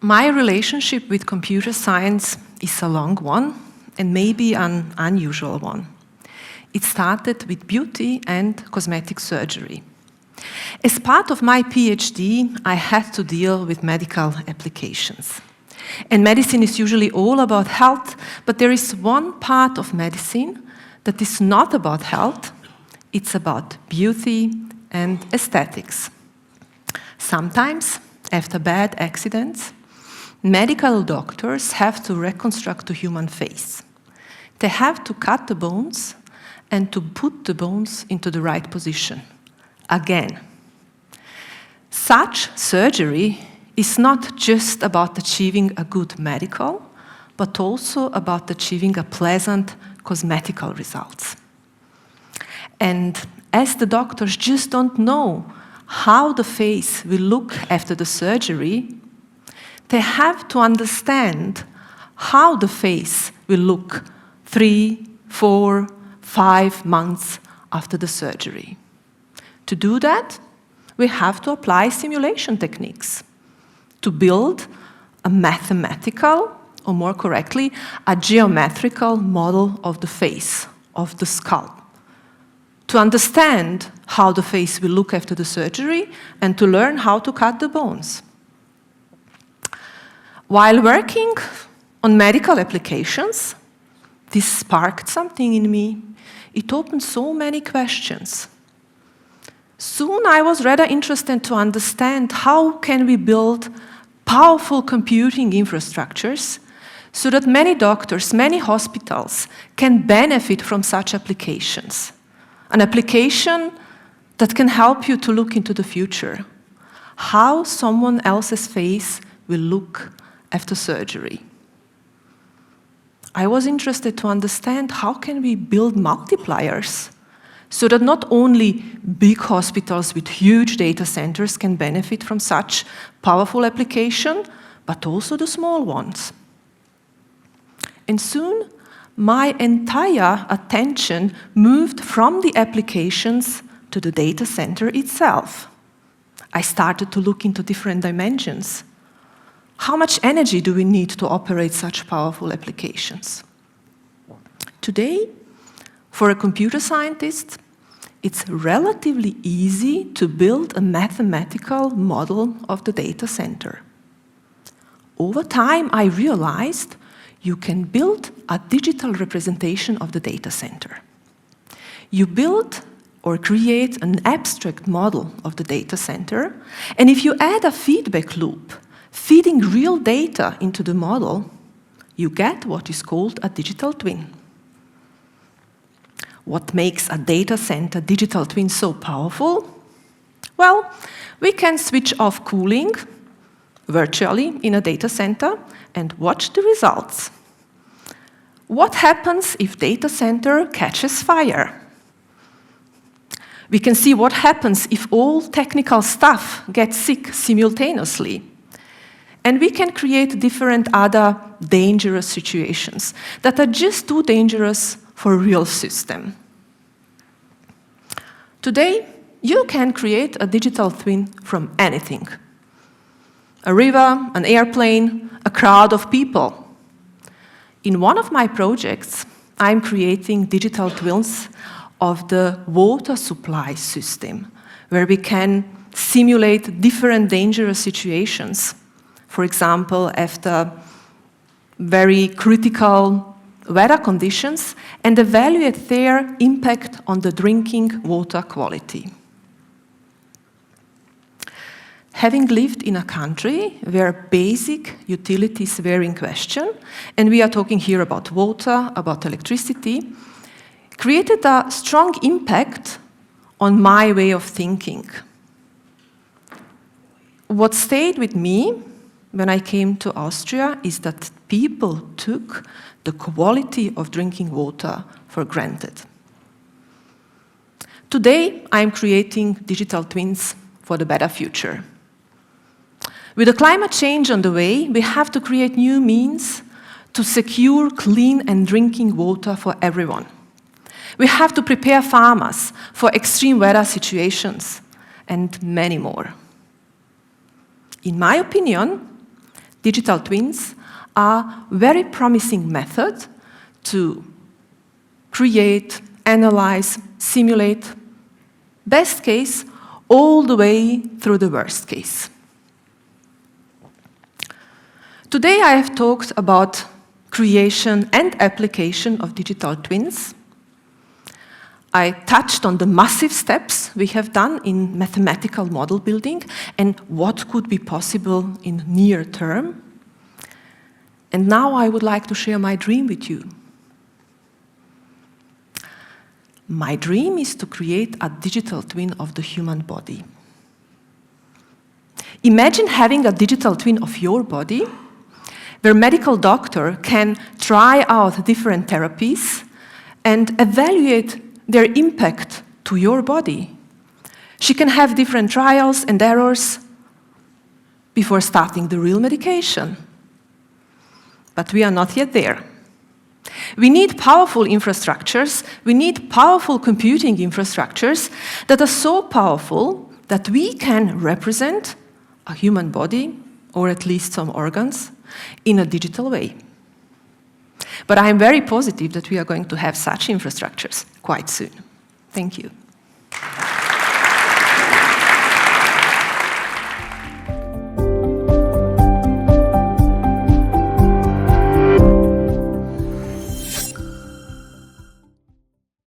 My relationship with computer science is a long one and maybe an unusual one. It started with beauty and cosmetic surgery. As part of my PhD, I had to deal with medical applications. And medicine is usually all about health, but there is one part of medicine that is not about health. It's about beauty and aesthetics. Sometimes, after bad accidents, medical doctors have to reconstruct the human face. They have to cut the bones and to put the bones into the right position, again. Such surgery is not just about achieving a good medical, but also about achieving a pleasant cosmetical results. And as the doctors just don't know how the face will look after the surgery, they have to understand how the face will look 3, 4, 5 months after the surgery. To do that, we have to apply simulation techniques to build a mathematical, or more correctly, a geometrical model of the face, of the skull, to understand how the face will look after the surgery and to learn how to cut the bones. While working on medical applications, this sparked something in me. It opened so many questions. Soon I was rather interested to understand how can we build powerful computing infrastructures so that many doctors, many hospitals can benefit from such applications. An application that can help you to look into the future, how someone else's face will look after surgery. I was interested to understand how can we build multipliers so that not only big hospitals with huge data centers can benefit from such powerful application, but also the small ones. And soon, my entire attention moved from the applications to the data center itself. I started to look into different dimensions. How much energy do we need to operate such powerful applications? Today, for a computer scientist, it's relatively easy to build a mathematical model of the data center. Over time, I realized you can build a digital representation of the data center. You build or create an abstract model of the data center, and if you add a feedback loop, feeding real data into the model, you get what is called a digital twin. What makes a data center digital twin so powerful? Well, we can switch off cooling virtually in a data center and watch the results. What happens if data center catches fire? We can see what happens if all technical staff get sick simultaneously. And we can create different other dangerous situations that are just too dangerous for a real system. Today, you can create a digital twin from anything. A river, an airplane, a crowd of people. In one of my projects, I'm creating digital twins of the water supply system, where we can simulate different dangerous situations. For example, after very critical weather conditions, and evaluate their impact on the drinking water quality. Having lived in a country where basic utilities were in question, and we are talking here about water, about electricity, created a strong impact on my way of thinking. What stayed with me when I came to Austria is that people took the quality of drinking water for granted. Today, I'm creating digital twins for the better future. With the climate change on the way, we have to create new means to secure clean and drinking water for everyone. We have to prepare farmers for extreme weather situations and many more. In my opinion, digital twins are a very promising method to create, analyze, simulate, best case, all the way through the worst case. Today I have talked about creation and application of digital twins. I touched on the massive steps we have done in mathematical model building and what could be possible in near term. And now I would like to share my dream with you. My dream is to create a digital twin of the human body. Imagine having a digital twin of your body where a medical doctor can try out different therapies and evaluate their impact to your body. She can have different trials and errors before starting the real medication. But we are not yet there. We need powerful infrastructures, we need powerful computing infrastructures that are so powerful that we can represent a human body, or at least some organs, in a digital way. But I am very positive that we are going to have such infrastructures quite soon. Thank you.